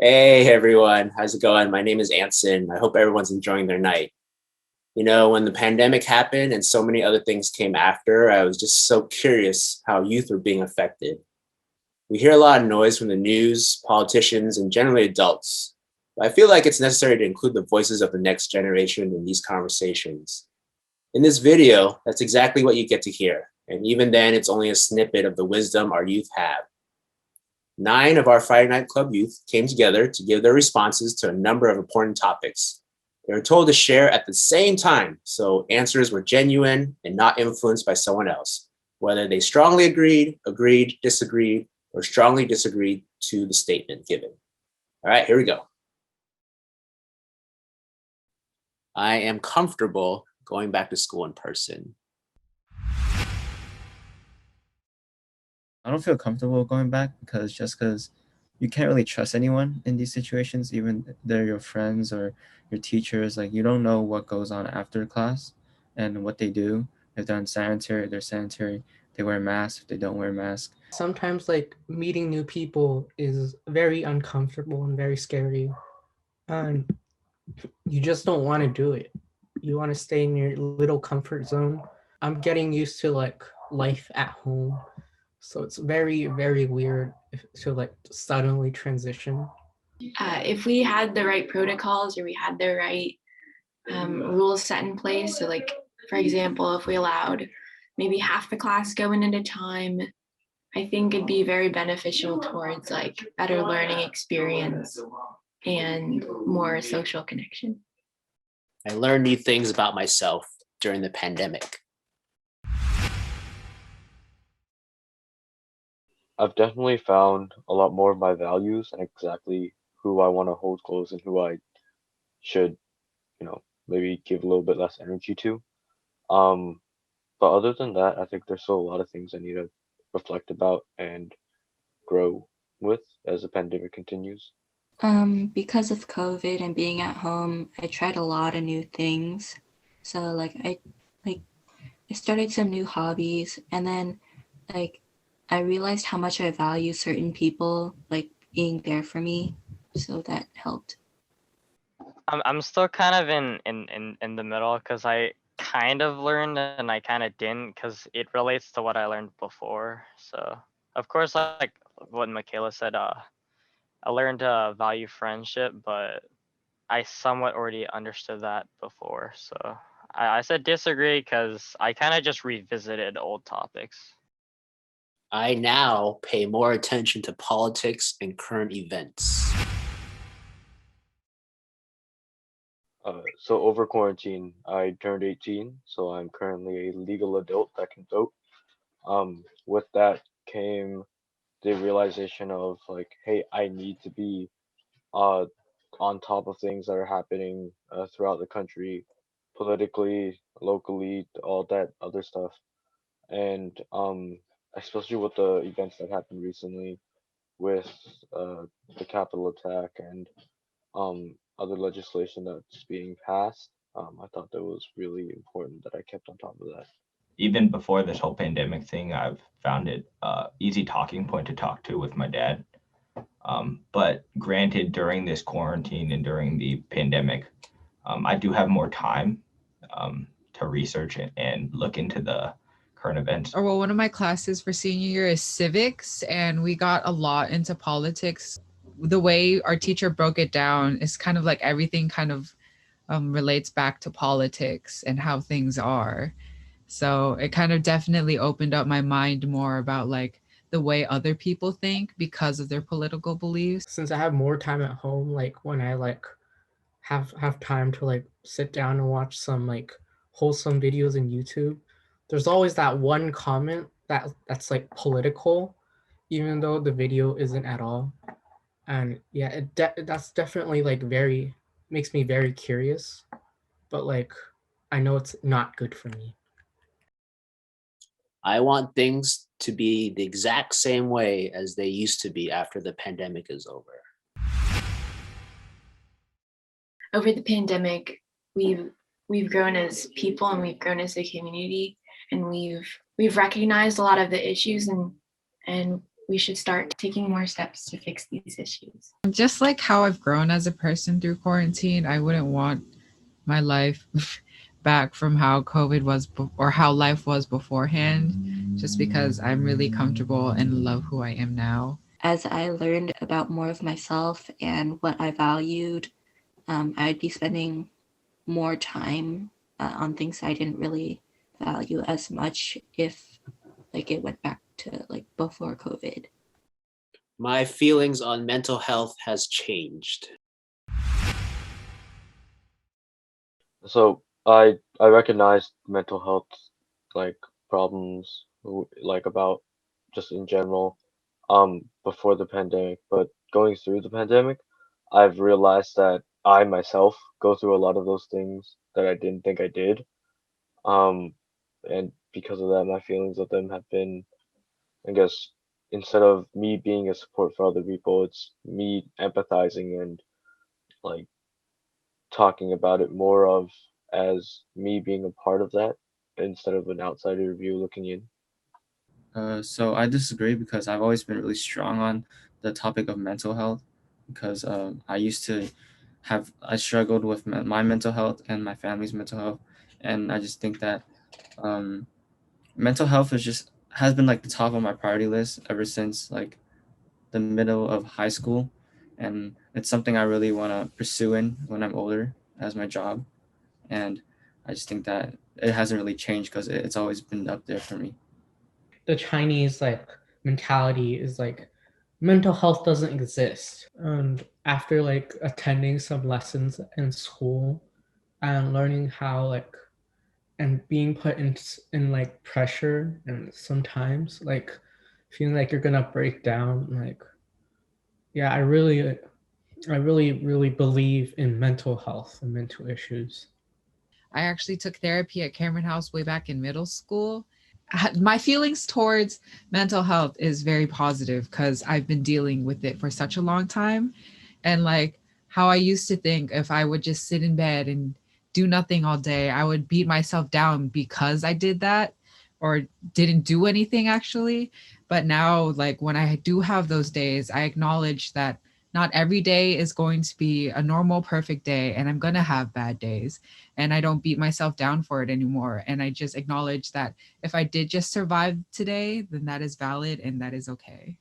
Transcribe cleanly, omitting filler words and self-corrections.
Hey everyone, how's it going? My name is Anson. I hope everyone's enjoying their night. When the pandemic happened and so many other things came after, I was just so curious how youth were being affected. We hear a lot of noise from the news, politicians, and generally adults. But I feel like it's necessary to include the voices of the next generation in these conversations. In this video, that's exactly what you get to hear. And even then, it's only a snippet of the wisdom our youth have. 9 of our Friday Night Club youth came together to give their responses to a number of important topics. They were told to share at the same time, so answers were genuine and not influenced by someone else, whether they strongly agreed, disagreed, or strongly disagreed to the statement given. All right, here we go. I am comfortable going back to school in person. I don't feel comfortable going back because you can't really trust anyone in these situations, even if they're your friends or your teachers. Like you don't know what goes on after class and what they do. If they're unsanitary, they're sanitary. They wear masks. If they don't wear masks. Sometimes like meeting new people is very uncomfortable and very scary, and you just don't want to do it. You want to stay in your little comfort zone. I'm getting used to like life at home, so it's very weird to like suddenly transition. If we had the right protocols or we had the right rules set in place, so like for example, if we allowed maybe half the class going at a time, I think it'd be very beneficial towards like better learning experience and more social connection. I learned new things about myself during the pandemic. I've definitely found a lot more of my values and exactly who I want to hold close and who I should, maybe give a little bit less energy to. Um, but other than that, I think there's still a lot of things I need to reflect about and grow with as the pandemic continues. Because of COVID and being at home, I tried a lot of new things. So like I started some new hobbies, and then like I realized how much I value certain people like being there for me. So that helped. I'm still kind of in the middle because I kind of learned and I kind of didn't because it relates to what I learned before. So of course, like what Michaela said, I learned to value friendship, but I somewhat already understood that before. So I said disagree because I kind of just revisited old topics. I now pay more attention to politics and current events. So over quarantine, I turned 18, so I'm currently a legal adult that can vote. With that came the realization of like, hey, I need to be uh on top of things that are happening throughout the country, politically, locally, all that other stuff, and especially with the events that happened recently with uh, the Capitol attack and other legislation that's being passed. I thought that was really important that I kept on top of that. Even before this whole pandemic thing, I've found it easy talking point to talk to with my dad. But granted, during this quarantine and during the pandemic, I do have more time to research and look into the current events. Or well, one of my classes for senior year is civics, and we got a lot into politics. The way our teacher broke it down is kind of like everything kind of relates back to politics and how things are. So it kind of definitely opened up my mind more about like the way other people think because of their political beliefs. Since I have more time at home, like when I like have time to like sit down and watch some like wholesome videos in YouTube, there's always that one comment that's like political, even though the video isn't at all. And yeah, that's definitely like very makes me very curious, but like I know it's not good for me. I want things to be the exact same way as they used to be after the pandemic is over. Over the pandemic, we've grown as people and we've grown as a community, and we've recognized a lot of the issues and we should start taking more steps to fix these issues. Just like how I've grown as a person through quarantine, I wouldn't want my life back from how COVID was or how life was beforehand, just because I'm really comfortable and love who I am now. As I learned about more of myself and what I valued, I'd be spending more time on things I didn't really value as much if like it went back to like before COVID. My feelings on mental health has changed. So I recognized mental health like problems like about just in general before the pandemic, but going through the pandemic, I've realized that I myself go through a lot of those things that I didn't think I did. Um and because of that, my feelings of them have been, I guess, instead of me being a support for other people, it's me empathizing and like talking about it more of as me being a part of that instead of an outsider view looking in. So I disagree because I've always been really strong on the topic of mental health because I struggled with my mental health and my family's mental health, and I just think that um, mental health has been like the top of my priority list ever since like the middle of high school, and it's something I really want to pursue in when I'm older as my job, and I just think that it hasn't really changed because it's always been up there for me. The Chinese like mentality is like mental health doesn't exist. And after like attending some lessons in school and learning how like and being put in like pressure and sometimes like feeling like you're gonna break down, like yeah, I really believe in mental health and mental issues. I actually took therapy at Cameron House way back in middle school. My feelings towards mental health is very positive because I've been dealing with it for such a long time. And like how I used to think if I would just sit in bed and do nothing all day, I would beat myself down because I did that or didn't do anything actually. But now, like when I do have those days, I acknowledge that not every day is going to be a normal, perfect day, and I'm going to have bad days. And I don't beat myself down for it anymore. And I just acknowledge that if I did just survive today, then that is valid and that is okay.